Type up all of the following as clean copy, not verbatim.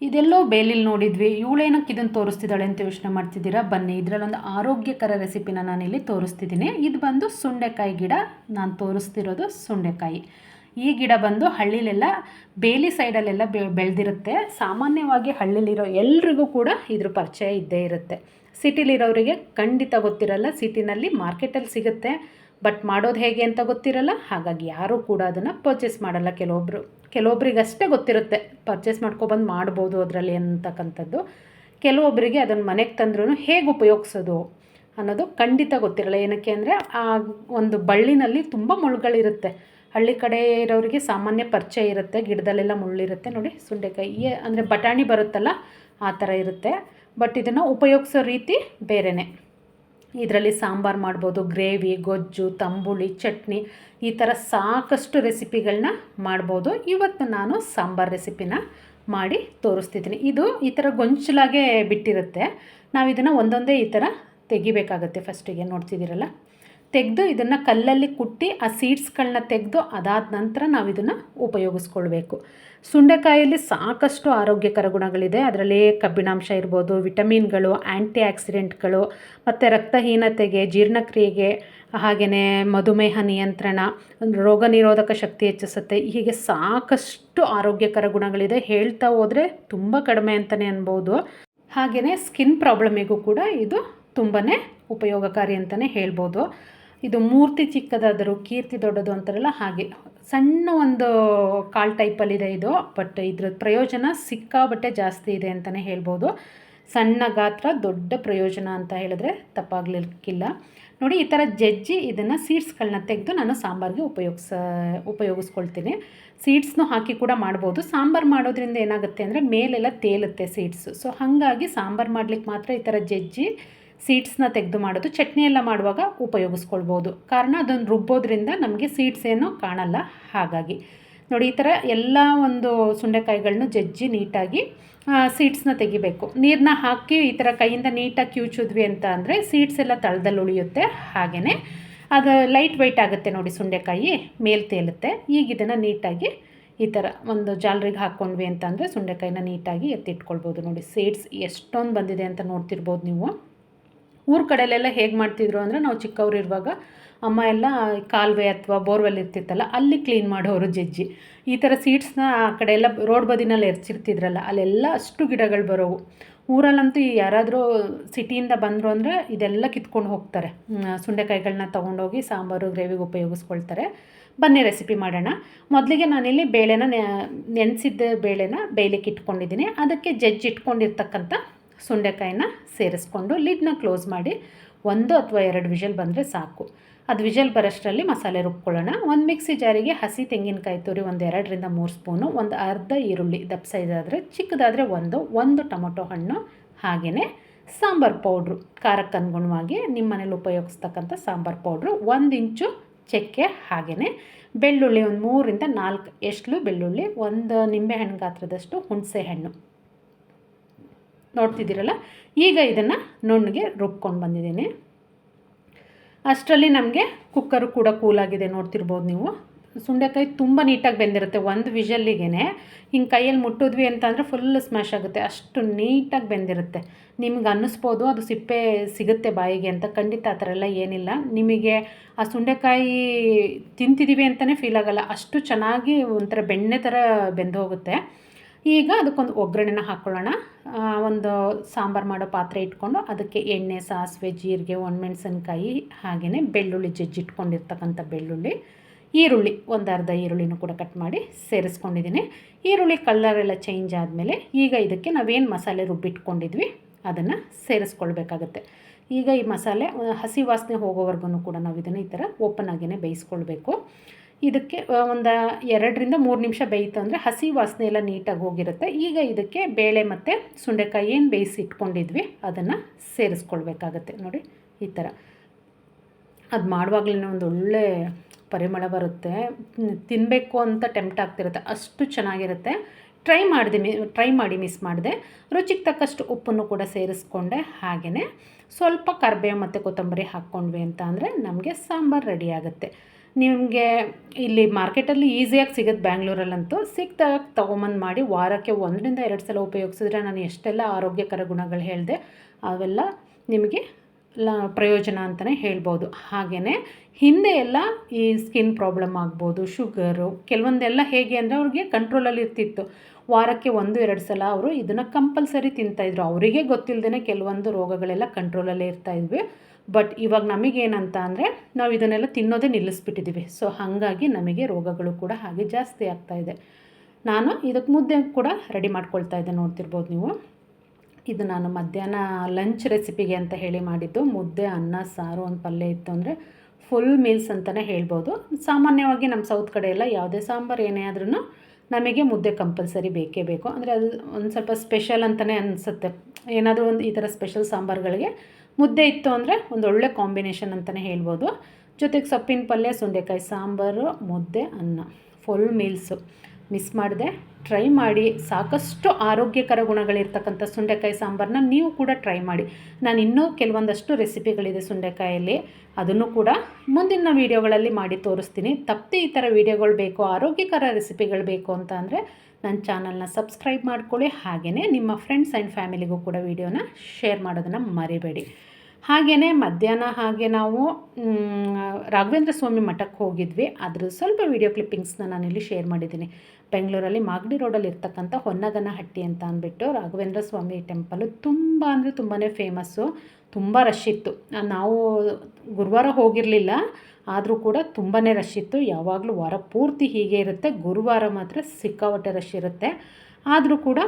ಇದೆಲ್ಲೋ ಬೇಲಿಲ್ ನೋಡಿದ್ವಿ, ಇವಳೇನಕ್ಕೆ ಇದನ್ನು ತೋರಿಸ್ತಿದ್ದಾಳೆ ಅಂತ ಯೋಚನೆ ಮಾಡ್ತಿದ್ದೀರಾ? ಬನ್ನಿ, ಇದರಲ್ಲೊಂದು ಆರೋಗ್ಯಕರ ರೆಸಿಪಿನ ನಾನಿಲ್ಲಿ ತೋರಿಸ್ತಿದ್ದೀನಿ. ಇದು ಬಂದು ಸುಂಡೆಕಾಯಿ ಗಿಡ. ನಾನು ತೋರಿಸ್ತಿರೋದು ಸುಂಡೆಕಾಯಿ. ಈ ಗಿಡ ಬಂದು ಹಳ್ಳಿಲೆಲ್ಲ ಬೇಲಿ ಸೈಡಲ್ಲೆಲ್ಲ ಬೆಳೆದಿರುತ್ತೆ. ಸಾಮಾನ್ಯವಾಗಿ ಹಳ್ಳಿಲಿರೋ ಎಲ್ರಿಗೂ ಕೂಡ ಇದ್ರ ಪರಿಚಯ ಇದ್ದೇ ಇರುತ್ತೆ. ಸಿಟಿಲಿರೋರಿಗೆ ಖಂಡಿತ ಗೊತ್ತಿರಲ್ಲ. ಸಿಟಿನಲ್ಲಿ ಮಾರ್ಕೆಟಲ್ಲಿ ಸಿಗುತ್ತೆ, ಬಟ್ ಮಾಡೋದು ಹೇಗೆ ಅಂತ ಗೊತ್ತಿರಲ್ಲ. ಹಾಗಾಗಿ ಯಾರೂ ಕೂಡ ಅದನ್ನು ಪರ್ಚೇಸ್ ಮಾಡಲ್ಲ. ಕೆಲವೊಬ್ರಿಗಷ್ಟೇ ಗೊತ್ತಿರುತ್ತೆ, ಪರ್ಚೇಸ್ ಮಾಡ್ಕೊಬಂದು ಮಾಡ್ಬೋದು ಅದರಲ್ಲಿ ಅಂತಕ್ಕಂಥದ್ದು. ಕೆಲವೊಬ್ಬರಿಗೆ ಅದನ್ನು ಮನೆಗೆ ತಂದ್ರೂ ಹೇಗೆ ಉಪಯೋಗಿಸೋದು ಅನ್ನೋದು ಖಂಡಿತ ಗೊತ್ತಿರಲ್ಲ. ಏನಕ್ಕೆ ಅಂದರೆ ಆ ಒಂದು ಬಳ್ಳಿನಲ್ಲಿ ತುಂಬ ಮುಳ್ಳುಗಳಿರುತ್ತೆ. ಹಳ್ಳಿ ಕಡೆ ಇರೋರಿಗೆ ಸಾಮಾನ್ಯ ಪರಿಚಯ ಇರುತ್ತೆ, ಗಿಡದಲ್ಲೆಲ್ಲ ಮುಳ್ಳಿರುತ್ತೆ. ನೋಡಿ, ಸುಂಡೆಕಾಯಿ ಅಂದರೆ ಬಟಾಣಿ ಬರುತ್ತಲ್ಲ, ಆ ಥರ ಇರುತ್ತೆ. ಬಟ್ ಇದನ್ನು ಉಪಯೋಗಿಸೋ ರೀತಿ ಬೇರೆಯೇ. ಇದರಲ್ಲಿ ಸಾಂಬಾರು ಮಾಡ್ಬೋದು, ಗ್ರೇವಿ, ಗೊಜ್ಜು, ತಂಬುಳಿ, ಚಟ್ನಿ, ಈ ಥರ ಸಾಕಷ್ಟು ರೆಸಿಪಿಗಳನ್ನ ಮಾಡ್ಬೋದು. ಇವತ್ತು ನಾನು ಸಾಂಬಾರು ರೆಸಿಪಿನ ಮಾಡಿ ತೋರಿಸ್ತಿದ್ದೀನಿ. ಇದು ಈ ಥರ ಗೊಂಚಲಾಗೆ ಬಿಟ್ಟಿರುತ್ತೆ. ನಾವು ಇದನ್ನು ಒಂದೊಂದೇ ಈ ಥರ ತೆಗಿಬೇಕಾಗತ್ತೆ. ಫಸ್ಟಿಗೆ ನೋಡ್ತಿದ್ದೀರಲ್ಲ, ತೆಗೆದು ಇದನ್ನು ಕಲ್ಲಲ್ಲಿ ಕುಟ್ಟಿ ಆ ಸೀಡ್ಸ್ಗಳನ್ನ ತೆಗೆದು ಅದಾದ ನಂತರ ನಾವು ಇದನ್ನು ಉಪಯೋಗಿಸ್ಕೊಳ್ಬೇಕು. ಸುಂಡೆಕಾಯಲ್ಲಿ ಸಾಕಷ್ಟು ಆರೋಗ್ಯಕರ ಗುಣಗಳಿದೆ. ಅದರಲ್ಲಿ ಕಬ್ಬಿಣಾಂಶ ಇರ್ಬೋದು, ವಿಟಮಿನ್ಗಳು, ಆ್ಯಂಟಿ ಆಕ್ಸಿಡೆಂಟ್ಗಳು, ಮತ್ತು ರಕ್ತಹೀನತೆಗೆ, ಜೀರ್ಣಕ್ರಿಯೆಗೆ, ಹಾಗೆಯೇ ಮಧುಮೇಹ ನಿಯಂತ್ರಣ, ರೋಗ ನಿರೋಧಕ ಶಕ್ತಿ ಹೆಚ್ಚಿಸುತ್ತೆ. ಹೀಗೆ ಸಾಕಷ್ಟು ಆರೋಗ್ಯಕರ ಗುಣಗಳಿದೆ. ಹೇಳ್ತಾ ಹೋದರೆ ತುಂಬ ಕಡಿಮೆ ಅಂತಲೇ ಅನ್ಬೋದು. ಹಾಗೆಯೇ ಸ್ಕಿನ್ ಪ್ರಾಬ್ಲಮಿಗೂ ಕೂಡ ಇದು ತುಂಬಾ ಉಪಯೋಗಕಾರಿ ಅಂತಲೇ ಹೇಳ್ಬೋದು. ಇದು ಮೂರ್ತಿ ಚಿಕ್ಕದಾದರೂ ಕೀರ್ತಿ ದೊಡ್ಡದು ಅಂತಾರಲ್ಲ, ಹಾಗೆ ಸಣ್ಣ ಒಂದು ಕಾಳು ಟೈಪಲ್ಲಿದೆ ಇದು. ಬಟ್ ಇದ್ರ ಪ್ರಯೋಜನ ಸಿಕ್ಕಾಬಟ್ಟೆ ಜಾಸ್ತಿ ಇದೆ ಅಂತಲೇ ಹೇಳ್ಬೋದು. ಸಣ್ಣ ಗಾತ್ರ ದೊಡ್ಡ ಪ್ರಯೋಜನ ಅಂತ ಹೇಳಿದ್ರೆ ತಪ್ಪಾಗಲಿಕ್ಕಿಲ್ಲ. ನೋಡಿ, ಈ ಥರ ಜಜ್ಜಿ ಇದನ್ನು ಸೀಡ್ಸ್ಗಳನ್ನ ತೆಗೆದು ನಾನು ಸಾಂಬಾರಿಗೆ ಉಪಯೋಗಿಸ್ಕೊಳ್ತೀನಿ. ಸೀಡ್ಸ್ನೂ ಹಾಕಿ ಕೂಡ ಮಾಡ್ಬೋದು. ಸಾಂಬಾರು ಮಾಡೋದ್ರಿಂದ ಏನಾಗುತ್ತೆ ಅಂದರೆ ಮೇಲೆಲ್ಲ ತೇಲುತ್ತೆ ಸೀಡ್ಸು. ಸೊ ಹಾಗಾಗಿ ಸಾಂಬಾರು ಮಾಡ್ಲಿಕ್ಕೆ ಮಾತ್ರ ಈ ಥರ ಜಜ್ಜಿ ಸೀಡ್ಸ್ನ ತೆಗೆದು ಮಾಡೋದು. ಚಟ್ನಿ ಎಲ್ಲ ಮಾಡುವಾಗ ಉಪಯೋಗಿಸ್ಕೊಳ್ಬೋದು. ಕಾರಣ ಅದನ್ನು ರುಬ್ಬೋದ್ರಿಂದ ನಮಗೆ ಸೀಡ್ಸ್ ಏನೂ ಕಾಣಲ್ಲ. ಹಾಗಾಗಿ ನೋಡಿ, ಈ ಥರ ಎಲ್ಲ ಒಂದು ಸುಂಡೆಕಾಯಿಗಳನ್ನೂ ಜಜ್ಜಿ ನೀಟಾಗಿ ಸೀಡ್ಸ್ನ ತೆಗಿಬೇಕು. ನೀರನ್ನ ಹಾಕಿ ಈ ಥರ ಕೈಯಿಂದ ನೀಟಾಗಿ ಕಿವುಚಿದ್ವಿ ಅಂತ ಅಂದರೆ ಸೀಡ್ಸ್ ಎಲ್ಲ ತಳದಲ್ಲಿ ಉಳಿಯುತ್ತೆ. ಹಾಗೆಯೇ ಅದು ಲೈಟ್ ವೆಯ್ಟ್ ಆಗುತ್ತೆ. ನೋಡಿ, ಸುಂಡೆಕಾಯಿ ಮೇಲೆ ತೇಲುತ್ತೆ. ಈಗ ಇದನ್ನು ನೀಟಾಗಿ ಈ ಥರ ಒಂದು ಜಾಲರಿಗೆ ಹಾಕ್ಕೊಂಡ್ವಿ ಅಂತ ಅಂದರೆ ಸುಂಡೆಕಾಯಿನ ನೀಟಾಗಿ ಎತ್ತಿಟ್ಕೊಳ್ಬೋದು. ನೋಡಿ, ಸೀಡ್ಸ್ ಎಷ್ಟೊಂದು ಬಂದಿದೆ ಅಂತ ನೋಡ್ತಿರ್ಬೋದು ನೀವು. ಊರ ಕಡೆಯಲ್ಲೆಲ್ಲ ಹೇಗೆ ಮಾಡ್ತಿದ್ರು ಅಂದರೆ, ನಾವು ಚಿಕ್ಕವ್ರು ಇರುವಾಗ ಅಮ್ಮ ಎಲ್ಲ ಕಾಲುವೆ ಅಥವಾ ಬೋರ್ವೆಲ್ ಇರ್ತಿತ್ತಲ್ಲ, ಅಲ್ಲಿ ಕ್ಲೀನ್ ಮಾಡೋರು ಜಜ್ಜಿ. ಈ ಥರ ಸೀಡ್ಸ್ನ ಆ ಕಡೆ ಎಲ್ಲ ರೋಡ್ ಬದಿನಲ್ಲಿ ಎರ್ಚಿರ್ತಿದ್ರಲ್ಲ, ಅಲ್ಲೆಲ್ಲ ಅಷ್ಟು ಗಿಡಗಳು ಬರೋವು. ಊರಲ್ಲಂತೂ ಯಾರಾದರೂ ಸಿಟಿಯಿಂದ ಬಂದರು ಅಂದರೆ ಇದೆಲ್ಲ ಕಿತ್ಕೊಂಡು ಹೋಗ್ತಾರೆ. ಸುಂಡೆಕಾಯಿಗಳನ್ನ ತೊಗೊಂಡೋಗಿ ಸಾಂಬಾರು, ಗ್ರೇವಿಗೆ ಉಪಯೋಗಿಸ್ಕೊಳ್ತಾರೆ. ಬನ್ನಿ ರೆಸಿಪಿ ಮಾಡೋಣ. ಮೊದಲಿಗೆ ನಾನಿಲ್ಲಿ ಬೇಳೆನ ನೆನೆಸಿದ್ದ ಬೇಳೆನ ಬೇಯಲಿಕ್ಕೆ ಇಟ್ಕೊಂಡಿದ್ದೀನಿ. ಅದಕ್ಕೆ ಇಟ್ಕೊಂಡಿರ್ತಕ್ಕಂಥ ಸುಂಡೆಕಾಯಿನ ಸೇರಿಸ್ಕೊಂಡು ಲಿಡ್ನ ಕ್ಲೋಸ್ ಮಾಡಿ 1 ಅಥವಾ 2 ವಿಷಲ್ ಬಂದರೆ ಸಾಕು. ಅದು ವಿಷಲ್ ಬರೋಷ್ಟರಲ್ಲಿ ಮಸಾಲೆ ರುಬ್ಕೊಳ್ಳೋಣ. ಒಂದು ಮಿಕ್ಸಿ ಜಾರಿಗೆ ಹಸಿ ತೆಂಗಿನಕಾಯಿ ತುರಿ 2 ರಿಂದ 3 ಸ್ಪೂನು, ಒಂದು ಅರ್ಧ ಈರುಳ್ಳಿ ದಪ್ಪ ಸೈಜ್ ಆದರೆ, ಚಿಕ್ಕದಾದರೆ ಒಂದು ಟೊಮೊಟೊ ಹಣ್ಣು, ಹಾಗೆಯೇ ಸಾಂಬಾರು ಪೌಡ್ರು, ಖಾರಕ್ಕೆ ಅನುಗುಣವಾಗಿ ನಿಮ್ಮ ಮನೇಲಿ ಉಪಯೋಗಿಸ್ತಕ್ಕಂಥ ಸಾಂಬಾರು ಪೌಡ್ರು, 1 ಇಂಚು ಚಕ್ಕೆ, ಹಾಗೆಯೇ ಬೆಳ್ಳುಳ್ಳಿ ಒಂದು 3 ರಿಂದ 4 ಎಸ್ಳು ಬೆಳ್ಳುಳ್ಳಿ, 1 ನಿಂಬೆಹಣ್ಣು ಗಾತ್ರದಷ್ಟು ಹುಣಸೆ ಹಣ್ಣು. ನೋಡ್ತಿದ್ದೀರಲ್ಲ, ಈಗ ಇದನ್ನು ನುಣ್ಣಗೆ ರುಬ್ಕೊಂಡು ಬಂದಿದ್ದೀನಿ. ಅಷ್ಟರಲ್ಲಿ ನಮಗೆ ಕುಕ್ಕರು ಕೂಡ ಕೂಲಾಗಿದೆ. ನೋಡ್ತಿರ್ಬೋದು ನೀವು. ಸುಂಡೆಕಾಯಿ ತುಂಬ ನೀಟಾಗಿ ಬೆಂದಿರುತ್ತೆ. ಒಂದು ವಿಷಲ್ಲಿಗೆ ಹಿಂಗೆ ಕೈಯಲ್ಲಿ ಮುಟ್ಟಿದ್ವಿ ಅಂತಂದರೆ ಫುಲ್ ಸ್ಮ್ಯಾಶ್ ಆಗುತ್ತೆ, ಅಷ್ಟು ನೀಟಾಗಿ ಬೆಂದಿರುತ್ತೆ. ನಿಮ್ಗೆ ಅನ್ನಿಸ್ಬೋದು ಅದು ಸಿಪ್ಪೆ ಸಿಗುತ್ತೆ ಬಾಯಿಗೆ ಅಂತ. ಖಂಡಿತ ಆ ಥರ ಎಲ್ಲ ಏನಿಲ್ಲ. ನಿಮಗೆ ಆ ಸುಂಡೆಕಾಯಿ ತಿಂತಿದ್ದೀವಿ ಅಂತಲೇ ಫೀಲ್ ಆಗೋಲ್ಲ, ಅಷ್ಟು ಚೆನ್ನಾಗಿ ಒಂಥರ ಬೆಣ್ಣೆ ಥರ ಬೆಂದು ಹೋಗುತ್ತೆ. ಈಗ ಅದಕ್ಕೊಂದು ಒಗ್ಗರಣೆನ ಹಾಕ್ಕೊಳ್ಳೋಣ. ಒಂದು ಸಾಂಬಾರು ಮಾಡೋ ಪಾತ್ರೆ ಇಟ್ಕೊಂಡು ಅದಕ್ಕೆ ಎಣ್ಣೆ, ಸಾಸಿವೆ, ಜೀರಿಗೆ, ಒಣಮೆಣಸಿನ್ಕಾಯಿ, ಹಾಗೆಯೇ ಬೆಳ್ಳುಳ್ಳಿ ಜಜ್ಜಿಟ್ಕೊಂಡಿರ್ತಕ್ಕಂಥ ಬೆಳ್ಳುಳ್ಳಿ, ಈರುಳ್ಳಿ ಒಂದು ಅರ್ಧ ಈರುಳ್ಳಿನೂ ಕೂಡ ಕಟ್ ಮಾಡಿ ಸೇರಿಸ್ಕೊಂಡಿದ್ದೀನಿ. ಈರುಳ್ಳಿ ಕಲರೆಲ್ಲ ಚೇಂಜ್ ಆದಮೇಲೆ ಈಗ ಇದಕ್ಕೆ ನಾವೇನು ಮಸಾಲೆ ರುಬ್ಬಿಟ್ಕೊಂಡಿದ್ವಿ ಅದನ್ನು ಸೇರಿಸ್ಕೊಳ್ಬೇಕಾಗತ್ತೆ. ಈಗ ಈ ಮಸಾಲೆ ಹಸಿ ವಾಸನೆ ಹೋಗೋವರೆಗೂ ಕೂಡ ನಾವು ಇದನ್ನು ಈ ಥರ ಓಪನ್ ಆಗಿಯೇ ಬೇಯಿಸ್ಕೊಳ್ಬೇಕು. ಇದಕ್ಕೆ ಒಂದು 2 ರಿಂದ 3 ನಿಮಿಷ ಬೇಯಿತು ಅಂದರೆ ಹಸಿ ವಾಸನೆ ಎಲ್ಲ ನೀಟಾಗಿ ಹೋಗಿರುತ್ತೆ. ಈಗ ಇದಕ್ಕೆ ಬೇಳೆ ಮತ್ತು ಸುಂಡೆಕಾಯಿ ಏನು ಬೇಯಿಸಿ ಇಟ್ಕೊಂಡಿದ್ವಿ ಅದನ್ನು ಸೇರಿಸ್ಕೊಳ್ಬೇಕಾಗತ್ತೆ. ನೋಡಿ, ಈ ಥರ ಅದು ಮಾಡುವಾಗಲೇ ಒಂದು ಒಳ್ಳೆ ಪರಿಮಳ ಬರುತ್ತೆ. ತಿನ್ನಬೇಕು ಅಂತ ಟೆಂಪ್ಟ್ ಆಗ್ತಿರುತ್ತೆ, ಅಷ್ಟು ಚೆನ್ನಾಗಿರುತ್ತೆ. ಟ್ರೈ ಮಾಡಿ ಮಿಸ್ ಮಾಡಿದೆ. ರುಚಿಗೆ ತಕ್ಕಷ್ಟು ಉಪ್ಪನ್ನು ಕೂಡ ಸೇರಿಸ್ಕೊಂಡೆ. ಹಾಗೆಯೇ ಸ್ವಲ್ಪ ಕರಿಬೇವು ಮತ್ತು ಕೊತ್ತಂಬರಿ ಹಾಕ್ಕೊಂಡ್ವಿ ಅಂತ ಅಂದರೆ ನಮಗೆ ಸಾಂಬಾರು ರೆಡಿ ಆಗುತ್ತೆ. ನಿಮಗೆ ಇಲ್ಲಿ ಮಾರ್ಕೆಟಲ್ಲಿ ಈಸಿಯಾಗಿ ಸಿಗುತ್ತೆ, ಬ್ಯಾಂಗ್ಳೂರಲ್ಲಂತೂ ಸಿಕ್ಕಿದಾಗ ತೊಗೊಂಬಂದು ಮಾಡಿ ವಾರಕ್ಕೆ 1-2 ಸಲ ಉಪಯೋಗಿಸಿದ್ರೆ ನಾನು ಎಷ್ಟೆಲ್ಲ ಆರೋಗ್ಯಕರ ಗುಣಗಳು ಹೇಳಿದೆ ಅವೆಲ್ಲ ನಿಮಗೆ ಪ್ರಯೋಜನ ಅಂತಲೇ ಹೇಳ್ಬೋದು. ಹಾಗೆಯೇ ಹಿಂದೆ ಎಲ್ಲ ಈ ಸ್ಕಿನ್ ಪ್ರಾಬ್ಲಮ್ ಆಗ್ಬೋದು, ಶುಗರು ಕೆಲವೊಂದೆಲ್ಲ ಹೇಗೆ ಅಂದರೆ ಅವ್ರಿಗೆ ಕಂಟ್ರೋಲಲ್ಲಿ ಇರ್ತಿತ್ತು. ವಾರಕ್ಕೆ 1-2 ಸಲ ಅವರು ಇದನ್ನು ಕಂಪಲ್ಸರಿ ತಿಂತಾಯಿದ್ರು. ಅವರಿಗೆ ಗೊತ್ತಿಲ್ಲದೇ ಕೆಲವೊಂದು ರೋಗಗಳೆಲ್ಲ ಕಂಟ್ರೋಲಲ್ಲೇ ಇರ್ತಾಯಿದ್ವಿ. ಬಟ್ ಇವಾಗ ನಮಗೇನಂತ ಅಂದರೆ ನಾವು ಇದನ್ನೆಲ್ಲ ತಿನ್ನೋದೇ ನಿಲ್ಲಿಸ್ಬಿಟ್ಟಿದ್ದೀವಿ. ಸೊ ಹಾಗಾಗಿ ನಮಗೆ ರೋಗಗಳು ಕೂಡ ಹಾಗೆ ಜಾಸ್ತಿ ಆಗ್ತಾಯಿದೆ. ನಾನು ಇದಕ್ಕೆ ಮುದ್ದೆ ಕೂಡ ರೆಡಿ ಮಾಡ್ಕೊಳ್ತಾ ಇದ್ದೆ, ನೋಡ್ತಿರ್ಬೋದು ನೀವು. ಇದು ನಾನು ಮಧ್ಯಾಹ್ನ ಲಂಚ್ ರೆಸಿಪಿಗೆ ಅಂತ ಹೇಳಿ ಮಾಡಿದ್ದು. ಮುದ್ದೆ, ಅನ್ನ, ಸಾರು, ಒಂದು ಪಲ್ಯ ಇತ್ತು ಅಂದರೆ ಫುಲ್ ಮೀಲ್ಸ್ ಅಂತಲೇ ಹೇಳ್ಬೋದು. ಸಾಮಾನ್ಯವಾಗಿ ನಮ್ಮ ಸೌತ್ ಕಡೆ ಎಲ್ಲ ಯಾವುದೇ ಸಾಂಬಾರು ಏನೇ ಆದ್ರೂ ನಮಗೆ ಮುದ್ದೆ ಕಂಪಲ್ಸರಿ ಬೇಕೇ ಬೇಕು. ಅಂದರೆ ಅದು ಒಂದು ಸ್ವಲ್ಪ ಸ್ಪೆಷಲ್ ಅಂತಲೇ ಅನಿಸುತ್ತೆ. ಏನಾದರೂ ಒಂದು ಈ ಥರ ಸ್ಪೆಷಲ್ ಸಾಂಬಾರುಗಳಿಗೆ ಮುದ್ದೆ ಇತ್ತು ಅಂದರೆ ಒಂದು ಒಳ್ಳೆ ಕಾಂಬಿನೇಷನ್ ಅಂತಲೇ ಹೇಳ್ಬೋದು. ಜೊತೆಗೆ ಸೊಪ್ಪಿನ ಪಲ್ಯ, ಸುಂಡೆಕಾಯಿ ಸಾಂಬಾರು, ಮುದ್ದೆ, ಅನ್ನ, ಫುಲ್ ಮೀಲ್ಸು. ಮಿಸ್ ಮಾಡಿದೆ, ಟ್ರೈ ಮಾಡಿ. ಸಾಕಷ್ಟು ಆರೋಗ್ಯಕರ ಗುಣಗಳಿರ್ತಕ್ಕಂಥ ಸುಂಡೆಕಾಯಿ ಸಾಂಬಾರನ್ನ ನೀವು ಕೂಡ ಟ್ರೈ ಮಾಡಿ. ನಾನು ಇನ್ನೂ ಕೆಲವೊಂದಷ್ಟು ರೆಸಿಪಿಗಳಿದೆ ಸುಂಡೆಕಾಯಲ್ಲಿ, ಅದನ್ನು ಕೂಡ ಮುಂದಿನ ವೀಡಿಯೋಗಳಲ್ಲಿ ಮಾಡಿ ತೋರಿಸ್ತೀನಿ. ತಪ್ಪದೆ ಈ ಥರ ವೀಡಿಯೋಗಳು ಬೇಕು, ಆರೋಗ್ಯಕರ ರೆಸಿಪಿಗಳು ಬೇಕು ಅಂತ ಅಂದರೆ ನನ್ನ ಚಾನಲ್ನ ಸಬ್ಸ್ಕ್ರೈಬ್ ಮಾಡ್ಕೊಳ್ಳಿ. ಹಾಗೆಯೇ ನಿಮ್ಮ ಫ್ರೆಂಡ್ಸ್ ಆ್ಯಂಡ್ ಫ್ಯಾಮಿಲಿಗೂ ಕೂಡ ವೀಡಿಯೋನ ಶೇರ್ ಮಾಡೋದನ್ನು ಮರಿಬೇಡಿ. ಹಾಗೆಯೇ ಮಧ್ಯಾಹ್ನ ಹಾಗೆ ನಾವು ರಾಘವೇಂದ್ರ ಸ್ವಾಮಿ ಮಠಕ್ಕೆ ಹೋಗಿದ್ವಿ. ಅದ್ರ ಸ್ವಲ್ಪ ವೀಡಿಯೋ ಕ್ಲಿಪ್ಪಿಂಗ್ಸ್ನ ನಾನಿಲ್ಲಿ ಶೇರ್ ಮಾಡಿದ್ದೀನಿ. ಬೆಂಗಳೂರಲ್ಲಿ ಮಾಗಡಿ ರೋಡಲ್ಲಿ ಇರ್ತಕ್ಕಂಥ ಹೊನ್ನಗನಹಟ್ಟಿ ಅಂತ ಅಂದ್ಬಿಟ್ಟು ರಾಘವೇಂದ್ರ ಸ್ವಾಮಿ ಟೆಂಪಲು ತುಂಬ ಅಂದರೆ ತುಂಬಾ ಫೇಮಸ್ಸು. ತುಂಬ ರಶ್ ಇತ್ತು. ನಾವು ಗುರುವಾರ ಹೋಗಿರಲಿಲ್ಲ, ಆದರೂ ಕೂಡ ತುಂಬಾ ರಶ್ ಇತ್ತು. ಯಾವಾಗಲೂ ವಾರ ಪೂರ್ತಿ ಹೀಗೆ ಇರುತ್ತೆ, ಗುರುವಾರ ಮಾತ್ರ ಸಿಕ್ಕಾಪಟ್ಟೆ ರಶ್ ಇರುತ್ತೆ. ಆದರೂ ಕೂಡ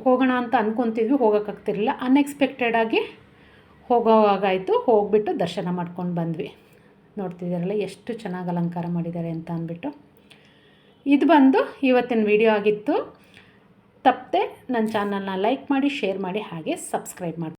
ಹೋಗೋಣ ಅಂತ ಅಂದ್ಕೊತಿದ್ವಿ, ಹೋಗೋಕ್ಕಾಗ್ತಿರಲಿಲ್ಲ. ಅನ್ಎಕ್ಸ್ಪೆಕ್ಟೆಡಾಗಿ ಹೋಗೋವಾಗಾಯಿತು. ಹೋಗಿಬಿಟ್ಟು ದರ್ಶನ ಮಾಡ್ಕೊಂಡು ಬಂದ್ವಿ. ನೋಡ್ತಿದ್ದೀರಲ್ಲ ಎಷ್ಟು ಚೆನ್ನಾಗಿ ಅಲಂಕಾರ ಮಾಡಿದ್ದಾರೆ ಅಂತ ಅಂದ್ಬಿಟ್ಟು. ಇದು ಬಂದು ಇವತ್ತಿನ ವಿಡಿಯೋ ಆಗಿತ್ತು. ತಪ್ಪದೆ ನನ್ನ ಚಾನಲ್ನ ಲೈಕ್ ಮಾಡಿ, ಶೇರ್ ಮಾಡಿ, ಹಾಗೆ ಸಬ್ಸ್ಕ್ರೈಬ್ ಮಾಡಿ.